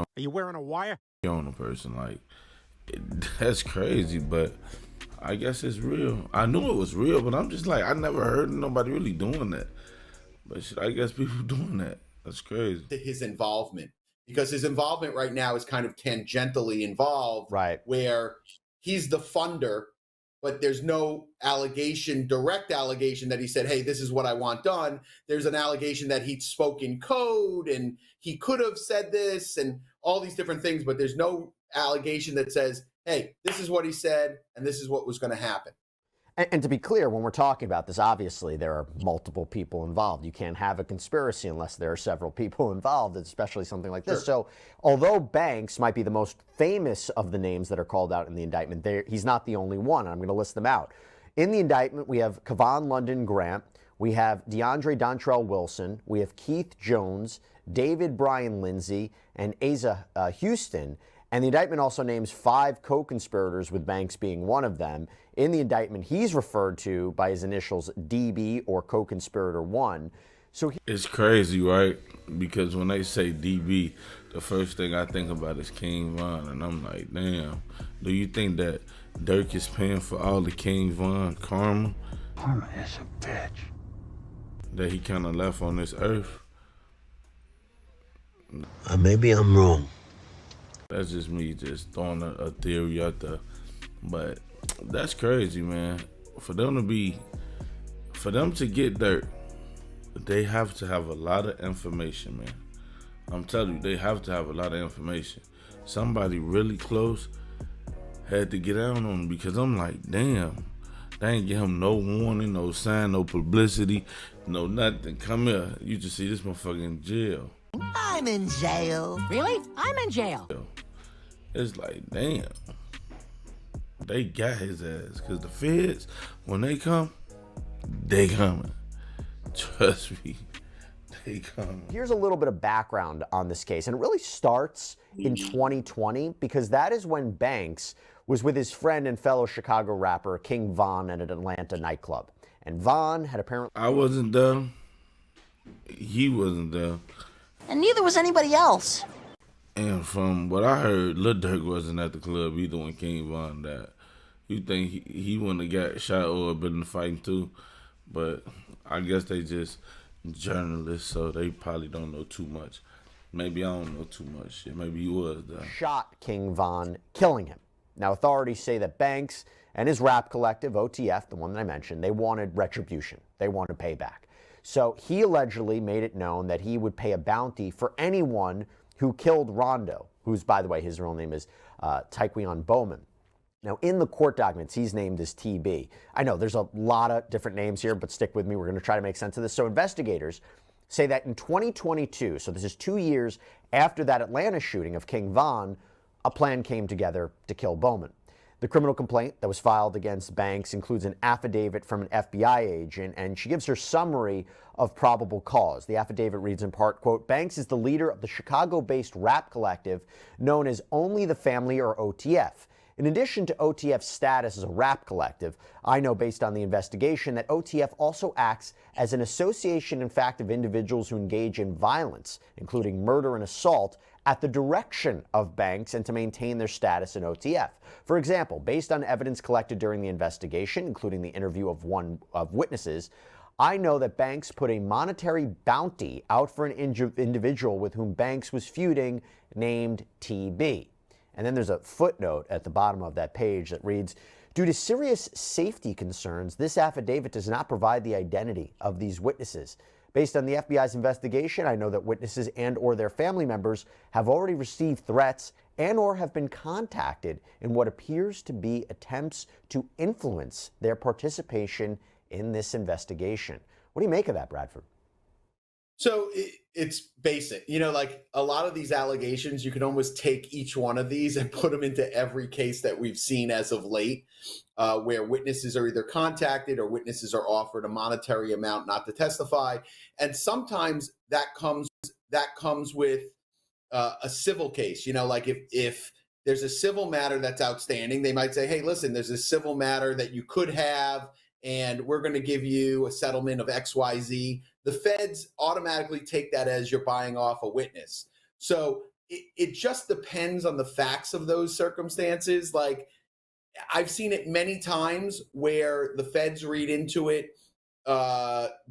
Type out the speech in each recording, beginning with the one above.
Are you wearing a wire? On a person like that's crazy, but I guess it's real. I knew it was real, but I'm just like I never heard of nobody really doing that. But shit, I guess people doing that. That's crazy. His involvement, because his involvement right now is kind of tangentially involved, right? Where he's the funder, but there's no direct allegation that he said, hey, this is what I want done. There's an allegation that he spoke in code and he could have said this and all these different things, but there's no allegation that says, hey, this is what he said and this is what was going to happen. And to be clear, when we're talking about this, obviously there are multiple people involved. You can't have a conspiracy unless there are several people involved, especially something like this. Sure. So although Banks might be the most famous of the names that are called out in the indictment, he's not the only one. And I'm going to list them out. In the indictment, we have Kevon London Grant, we have DeAndre Dontrell Wilson, we have Keith Jones, David Brian Lindsay, and Asa Houston. And the indictment also names 5 co-conspirators, with Banks being one of them. In the indictment, he's referred to by his initials DB, or co-conspirator 1. So it's crazy, right? Because when they say DB, the first thing I think about is King Von, and I'm like, damn. Do you think that Durk is paying for all the King Von karma? Karma is a bitch. That he kind of left on this earth? Maybe I'm wrong. That's just me just throwing a theory out there. But that's crazy, man. For them to get Durk, they have to have a lot of information, man. I'm telling you, they have to have a lot of information. Somebody really close had to get out on him, because I'm like, damn, they ain't give him no warning, no sign, no publicity, no nothing. Come here, you just see this motherfucker in jail. I'm in jail. Really? I'm in jail. It's like, damn, they got his ass, because the feds, when they come, they coming. Trust me, they coming. Here's a little bit of background on this case, and it really starts in 2020, because that is when Banks was with his friend and fellow Chicago rapper King Von at an Atlanta nightclub. And Von had apparently... I wasn't there. He wasn't there. And neither was anybody else. And from what I heard, Lil Durk wasn't at the club either when King Von died. You think he wouldn't have got shot or been in the fighting too? But I guess they just journalists, so they probably don't know too much. Maybe I don't know too much shit. Maybe he was there. Shot King Von, killing him. Now, authorities say that Banks and his rap collective, OTF, the one that I mentioned, they wanted retribution. They wanted payback. So he allegedly made it known that he would pay a bounty for anyone who killed Rondo, who's, by the way, his real name is Taekwon Bowman. Now, in the court documents, he's named as TB. I know there's a lot of different names here, but stick with me. We're going to try to make sense of this. So investigators say that in 2022, so this is 2 years after that Atlanta shooting of King Von, a plan came together to kill Bowman. The criminal complaint that was filed against Banks includes an affidavit from an FBI agent, and she gives her summary of probable cause. The affidavit reads in part, quote, Banks is the leader of the Chicago-based rap collective known as Only the Family, or OTF. In addition to OTF's status as a rap collective, I know based on the investigation that OTF also acts as an association, in fact, of individuals who engage in violence, including murder and assault, at the direction of Banks and to maintain their status in OTF. For example, based on evidence collected during the investigation, including the interview of one of witnesses, I know that Banks put a monetary bounty out for an individual with whom Banks was feuding named TB. And then there's a footnote at the bottom of that page that reads, due to serious safety concerns, this affidavit does not provide the identity of these witnesses. Based on the FBI's investigation, I know that witnesses and or their family members have already received threats and or have been contacted in what appears to be attempts to influence their participation in this investigation. What do you make of that, Bradford? So it's basic. You know, like a lot of these allegations, you can almost take each one of these and put them into every case that we've seen as of late, where witnesses are either contacted or witnesses are offered a monetary amount not to testify. And sometimes that comes with a civil case. You know, like if there's a civil matter that's outstanding, they might say, hey, listen, there's a civil matter that you could have, and we're going to give you a settlement of XYZ. The feds automatically take that as you're buying off a witness. So it just depends on the facts of those circumstances. Like, I've seen it many times where the feds read into it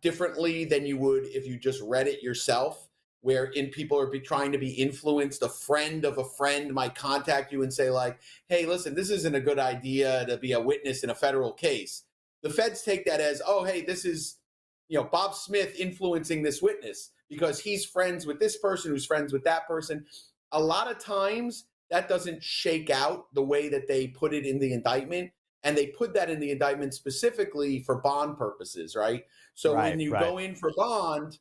differently than you would if you just read it yourself, wherein people are trying to be influenced. A friend of a friend might contact you and say, like, hey, listen, this isn't a good idea to be a witness in a federal case. The feds take that as, oh, hey, this is, Bob Smith influencing this witness because he's friends with this person who's friends with that person. A lot of times that doesn't shake out the way that they put it in the indictment. And they put that in the indictment specifically for bond purposes, right? So when you go in for bond,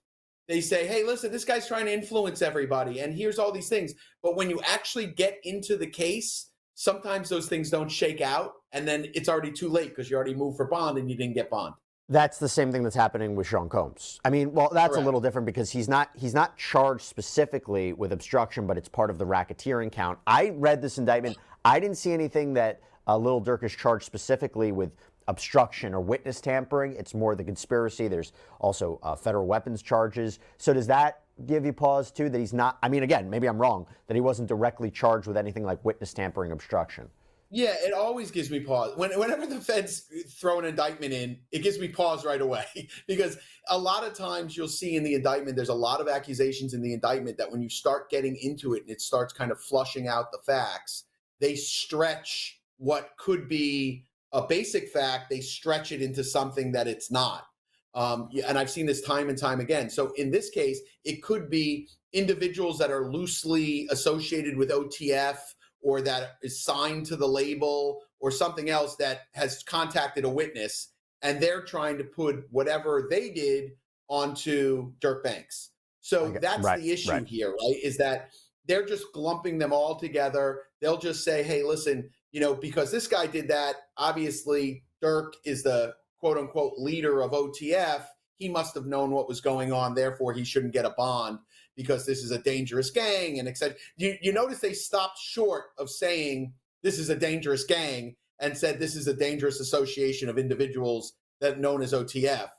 they say, hey, listen, this guy's trying to influence everybody, and here's all these things. But when you actually get into the case, sometimes those things don't shake out, and then it's already too late because you already moved for bond and you didn't get bond. That's the same thing that's happening with Sean Combs. I mean, well, that's Correct. A little different because he's not charged specifically with obstruction, but it's part of the racketeering count. I read this indictment. I didn't see anything that Lil Durk is charged specifically with obstruction or witness tampering. It's more the conspiracy. There's also federal weapons charges. So does that give you pause too, that he's not, I mean, again, maybe I'm wrong, that he wasn't directly charged with anything like witness tampering, obstruction? Yeah, it always gives me pause. Whenever the feds throw an indictment in, it gives me pause right away because a lot of times you'll see in the indictment, there's a lot of accusations in the indictment that when you start getting into it and it starts kind of flushing out the facts, they stretch what could be a basic fact, they stretch it into something that it's not. And I've seen this time and time again. So in this case, it could be individuals that are loosely associated with OTF or that is signed to the label or something else that has contacted a witness, and they're trying to put whatever they did onto Dirk Banks. So that's the issue here, right? Is that they're just lumping them all together. They'll just say, hey, listen, because this guy did that, obviously Dirk is the quote unquote leader of OTF. He must have known what was going on. Therefore, he shouldn't get a bond because this is a dangerous gang and etc. You notice they stopped short of saying this is a dangerous gang and said this is a dangerous association of individuals that known as OTF,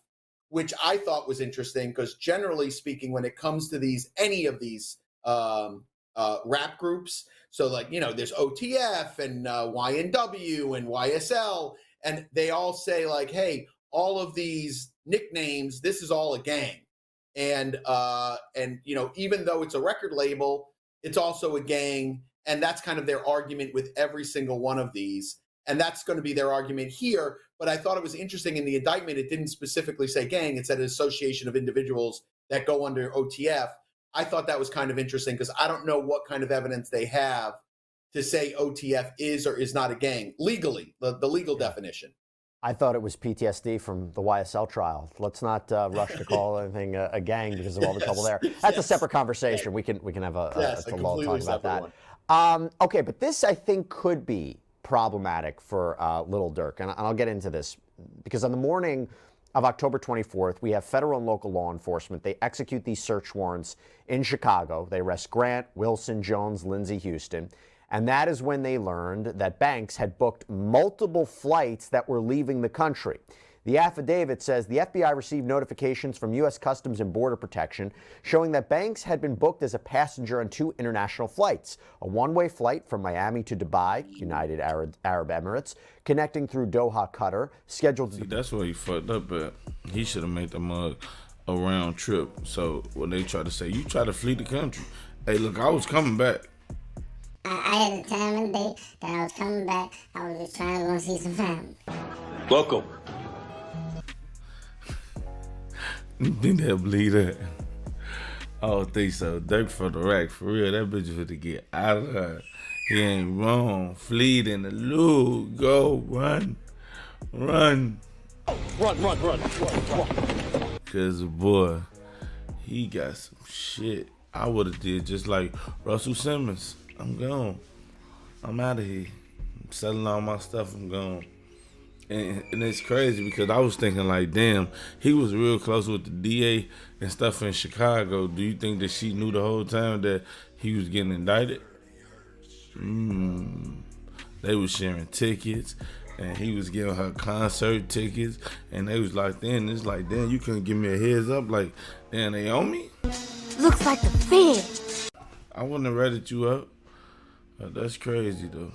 which I thought was interesting because generally speaking, when it comes to any of these rap groups, so like, there's OTF and YNW and YSL, and they all say like, hey, all of these nicknames, this is all a gang. And even though it's a record label, it's also a gang. And that's kind of their argument with every single one of these. And that's going to be their argument here. But I thought it was interesting in the indictment, it didn't specifically say gang. It said an association of individuals that go under OTF. I thought that was kind of interesting because I don't know what kind of evidence they have to say OTF is or is not a gang legally, the legal definition. I thought it was PTSD from the YSL trial. Let's not rush to call anything a gang because of all the trouble there. That's a separate conversation. We can have a long talk about that. Okay, but this I think could be problematic for Lil Durk, and I'll get into this because on the morning of October 24th, we have federal and local law enforcement. They execute these search warrants in Chicago. They arrest Grant, Wilson, Jones, Lindsay, Houston. And that is when they learned that Banks had booked multiple flights that were leaving the country. The affidavit says the FBI received notifications from U.S. Customs and Border Protection showing that Banks had been booked as a passenger on 2 international flights, a one-way flight from Miami to Dubai, United Arab Emirates, connecting through Doha, Qatar, scheduled to... See, that's where he fucked up at. He should have made the mug a round trip. So when they try to say, you try to flee the country, hey, look, I was coming back. I didn't tell him that I was coming back. I was just trying to go see some family. Welcome. You think they'll believe that? I don't think so. Dirk for the rack, for real. That bitch is to get out of her. He ain't wrong. Fleet in the loo. Go, run. Run. Run. Cause boy, he got some shit. I would have did just like Russell Simmons. I'm gone. I'm out of here. I'm selling all my stuff. I'm gone. And it's crazy because I was thinking like, damn, he was real close with the DA and stuff in Chicago. Do you think that she knew the whole time that he was getting indicted? They was sharing tickets and he was giving her concert tickets and they was like, then it's like, damn, you couldn't give me a heads up like, damn, they owe me? Looks like the feds. I wouldn't have ratted you up. That's crazy, though.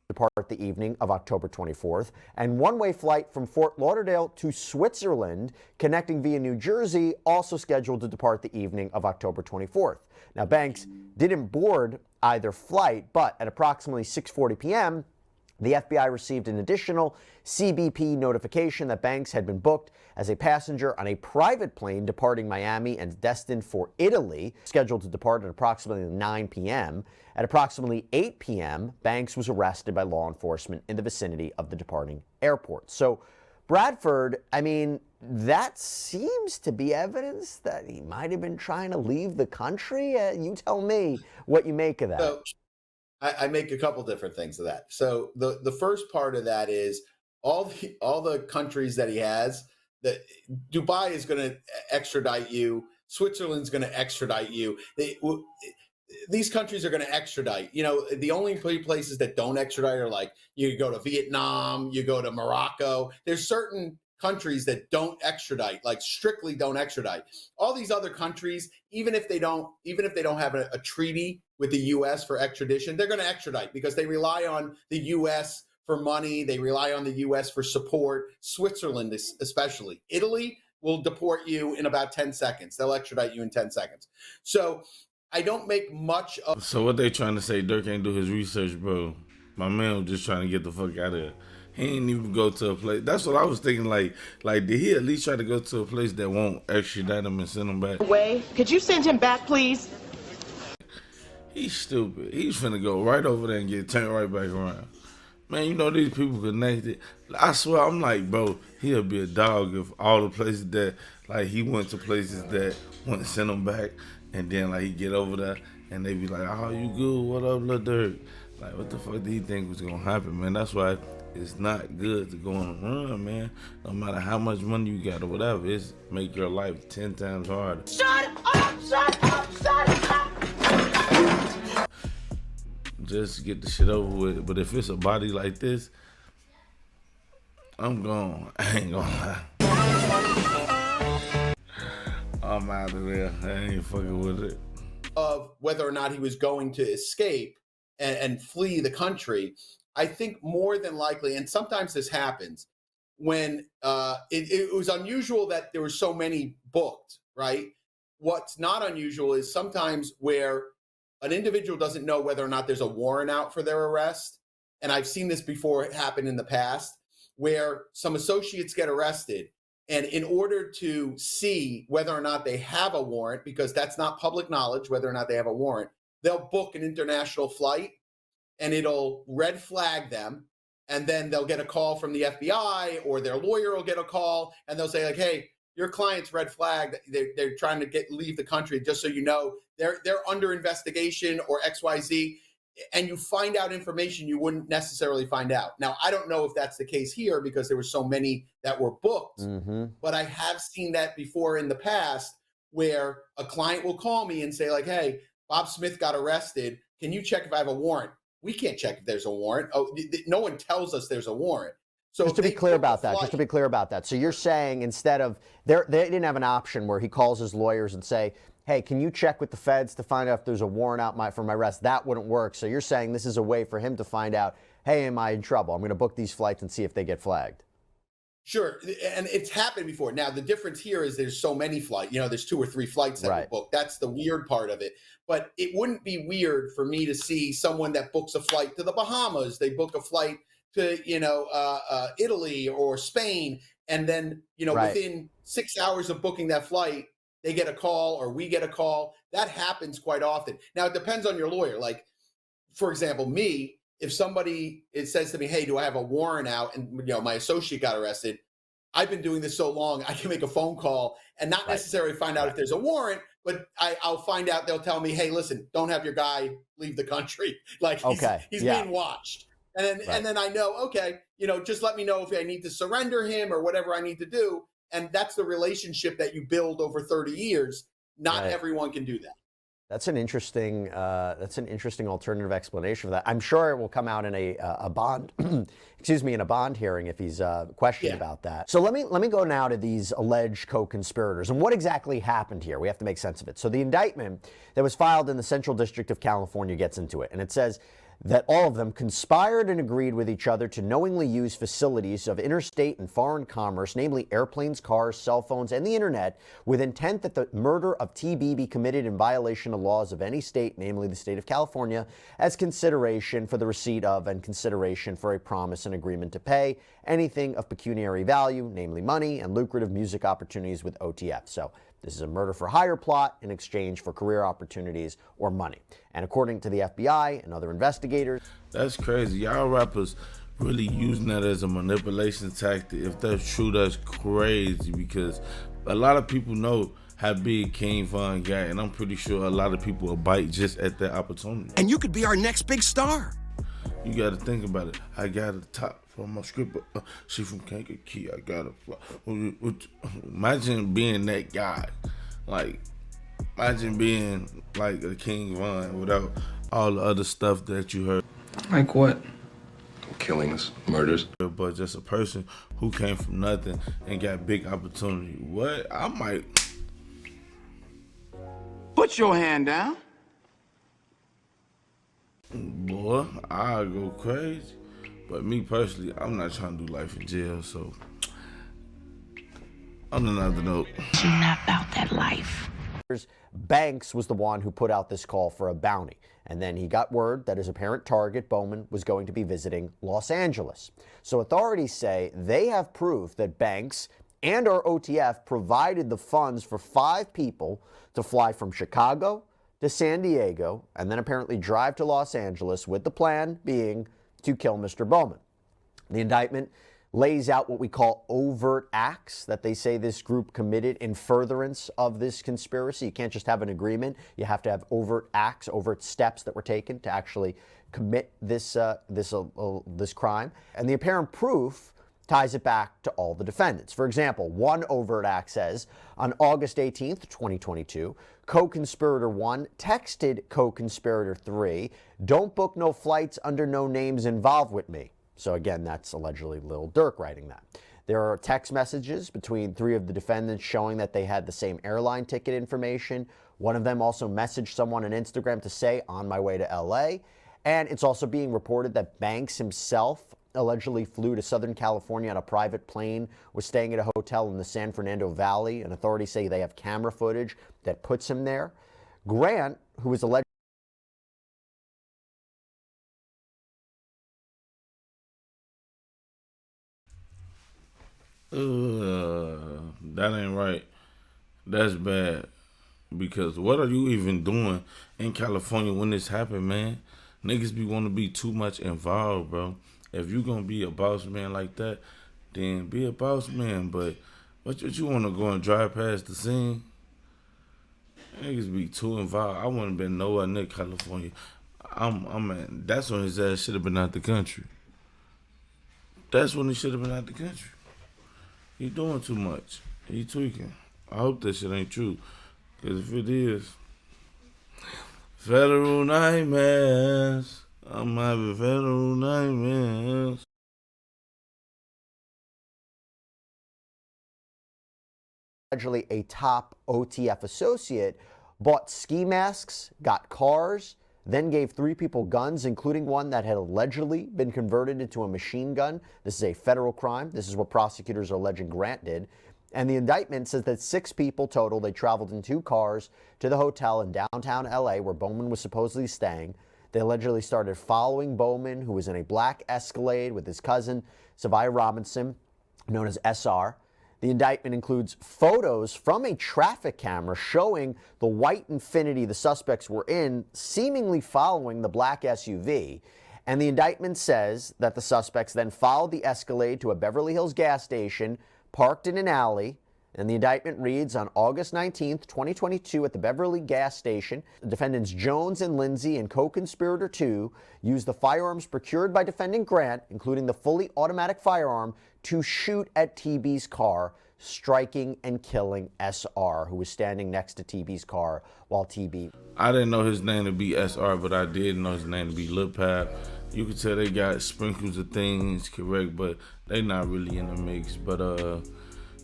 Depart the evening of October 24th, and one-way flight from Fort Lauderdale to Switzerland, connecting via New Jersey, also scheduled to depart the evening of October 24th. Now, Banks didn't board either flight, but at approximately 6:40 p.m., the FBI received an additional CBP notification that Banks had been booked as a passenger on a private plane departing Miami and destined for Italy, scheduled to depart at approximately 9 p.m. At approximately 8 p.m., Banks was arrested by law enforcement in the vicinity of the departing airport. So, Bradford, I mean, that seems to be evidence that he might have been trying to leave the country. You tell me what you make of that. So, I make a couple different things of that. So the first part of that is all the countries that he has. That Dubai is going to extradite you. Switzerland's going to extradite you. These countries are going to extradite. You know, the only places that don't extradite are like you go to Vietnam, you go to Morocco. There's certain countries that don't extradite, like strictly don't extradite. All these other countries, even if they don't have a treaty with the U.S. for extradition, they're going to extradite because they rely on the U.S. for money. They rely on the U.S. for support. Switzerland, especially. Italy will deport you in about 10 seconds. They'll extradite you in 10 seconds. So I don't make much of. So what they trying to say? Durk ain't do his research, bro. My man was just trying to get the fuck out of here. He ain't even go to a place. That's what I was thinking. Like, did he at least try to go to a place that won't extradite him and send him back? Way, could you send him back, please? He's stupid. He's finna go right over there and get turned right back around. Man, you know these people connected. I swear, I'm like, bro, he'll be a dog if all the places that, like, he went to places that wouldn't send him back, and then, like, he get over there, and they be like, oh, you good? What up, Lil Durk? Like, what the fuck did he think was gonna happen, man? That's why it's not good to go on a run, man. No matter how much money you got or whatever, it's make your life 10 times harder. Shut up! Shut up! Shut up! Just get the shit over with. But if it's a body like this, I'm gone. I ain't gonna lie. I'm out of there. I ain't fucking with it. Of whether or not he was going to escape and flee the country, I think more than likely, and sometimes this happens, when it was unusual that there were so many booked, right? What's not unusual is sometimes where an individual doesn't know whether or not there's a warrant out for their arrest. And I've seen this before happen in the past, where some associates get arrested. And in order to see whether or not they have a warrant, because that's not public knowledge, whether or not they have a warrant, they'll book an international flight and it'll red flag them. And then they'll get a call from the FBI or their lawyer will get a call and they'll say like, hey, your client's red flagged. They're trying to leave the country. Just so you know, they're under investigation or XYZ. And you find out information you wouldn't necessarily find out. Now, I don't know if that's the case here because there were so many that were booked, but I have seen that before in the past where a client will call me and say like, hey, Bob Smith got arrested. Can you check if I have a warrant? We can't check if there's a warrant. Oh, no one tells us there's a warrant. So just to be clear about that, so you're saying instead of, they didn't have an option where he calls his lawyers and say, hey, can you check with the feds to find out if there's a warrant out for my arrest? That wouldn't work. So you're saying this is a way for him to find out, hey, am I in trouble? I'm going to book these flights and see if they get flagged. Sure. And it's happened before. Now, the difference here is there's so many flights. You know, there's 2 or 3 flights that were booked. That's the weird part of it. But it wouldn't be weird for me to see someone that books a flight to the Bahamas. They book a flight to, Italy or Spain. And then, within 6 hours of booking that flight, they get a call or we get a call. That happens quite often. Now, it depends on your lawyer. Like, for example, me, if somebody says to me, hey, do I have a warrant out? And, my associate got arrested. I've been doing this so long, I can make a phone call and not necessarily find out if there's a warrant, but I'll find out. They'll tell me, hey, listen, don't have your guy leave the country. Like he's being watched. And then I know, okay, just let me know if I need to surrender him or whatever I need to do. And that's the relationship that you build over 30 years. Not everyone can do that. That's an interesting alternative explanation for that. I'm sure it will come out in a bond, excuse me, in a bond hearing if he's questioned about that. So let me go now to these alleged co-conspirators and what exactly happened here. We have to make sense of it. So the indictment that was filed in the Central District of California gets into it, and it says that all of them conspired and agreed with each other to knowingly use facilities of interstate and foreign commerce, namely airplanes, cars, cell phones, and the internet, with intent that the murder of TB be committed in violation of laws of any state, namely the state of California, as consideration for the receipt of and consideration for a promise and agreement to pay anything of pecuniary value, namely money and lucrative music opportunities with OTF. So this is a murder for hire plot in exchange for career opportunities or money. And according to the FBI and other investigators, that's crazy. Y'all rappers really using that as a manipulation tactic. If that's true, that's crazy, because a lot of people know how big King Von got, and I'm pretty sure a lot of people will bite just at that opportunity. And you could be our next big star. You got to think about it. I got a top from my script. She from Kankakee. I got a. Imagine being that guy. Like, imagine being like a King Von without all the other stuff that you heard. Like what? Killings, murders. But just a person who came from nothing and got big opportunity. What? I might. Put your hand down. Boy, I'll go crazy. But me personally, I'm not trying to do life in jail, so on another note. You're not about that life. Banks was the one who put out this call for a bounty. And then he got word that his apparent target, Bowman, was going to be visiting Los Angeles. So authorities say they have proof that Banks and or OTF provided the funds for 5 people to fly from Chicago to San Diego and then apparently drive to Los Angeles, with the plan being to kill Mr. Bowman. The indictment lays out what we call overt acts that they say this group committed in furtherance of this conspiracy. You can't just have an agreement. You have to have overt acts, overt steps that were taken to actually commit this crime. And the apparent proof ties it back to all the defendants. For example, one overt act says, on August 18th, 2022, co-conspirator 1 texted co-conspirator 3, "Don't book no flights under no names involved with me." So again, that's allegedly Lil Durk writing that. There are text messages between 3 of the defendants showing that they had the same airline ticket information. One of them also messaged someone on Instagram to say, "On my way to LA." And it's also being reported that Banks himself allegedly flew to Southern California on a private plane, was staying at a hotel in the San Fernando Valley, and authorities say they have camera footage that puts him there. Grant, who was alleged that ain't right. That's bad. Because what are you even doing in California when this happened, man? Niggas be want to be too much involved, bro. If you gonna be a boss man like that, then be a boss man. But what you want to go and drive past the scene? Niggas be too involved. I wouldn't have been nowhere near California. That's when his ass should have been out the country. That's when he should have been out the country. He doing too much. He tweaking. I hope that shit ain't true. Because if it is, federal nightmares. I'm having federal nightmares. allegedly a top OTF associate, bought ski masks, got cars, then gave 3 people guns, including one that had allegedly been converted into a machine gun. This is a federal crime. This is what prosecutors are alleging Grant did. And the indictment says that 6 people total. They traveled in 2 cars to the hotel in downtown LA where Bowman was supposedly staying. They allegedly started following Bowman, who was in a black Escalade with his cousin, Savia Robinson, known as SR. The indictment includes photos from a traffic camera showing the white Infiniti the suspects were in, seemingly following the black SUV. And the indictment says that the suspects then followed the Escalade to a Beverly Hills gas station, parked in an alley. And the indictment reads, on August 19th, 2022, at the Beverly gas station, the defendants Jones and Lindsay and co-conspirator 2 used the firearms procured by defendant Grant, including the fully automatic firearm, to shoot at TB's car, striking and killing SR, who was standing next to TB's car while TB. I didn't know his name to be SR, but I did know his name to be Lil Pap. You could tell they got sprinkles of things correct, but they not really in the mix. But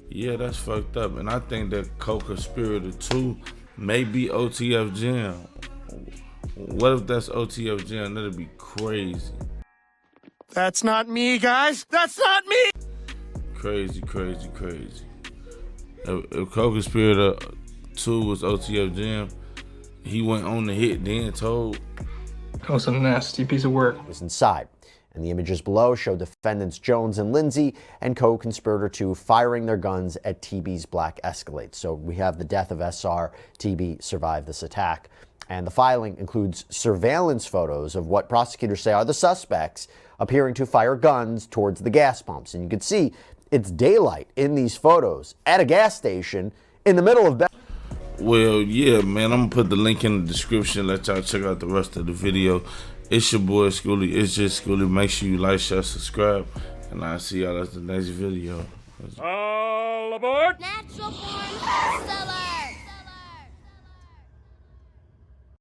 yeah, that's fucked up. And I think that co-conspirator 2 may be OTF Jam. What if that's OTF Jam? That'd be crazy. That's not me, guys. That's not me. Crazy, crazy, crazy. If co-conspirator 2 was OTF Jam, he went on the hit, then told. That was a nasty piece of work. Was inside. And the images below show defendants Jones and Lindsay and co-conspirator 2 firing their guns at TB's black Escalade. So we have the death of SR. TB survived this attack. And the filing includes surveillance photos of what prosecutors say are the suspects appearing to fire guns towards the gas pumps. And you can see it's daylight in these photos at a gas station in the middle of... Well, yeah, man, I'm going to put the link in the description. Let y'all check out the rest of the video. It's your boy, Schoolie. It's just Schoolie. Make sure you like, share, subscribe. And I'll see y'all at the next video. All aboard! Natural born hustler!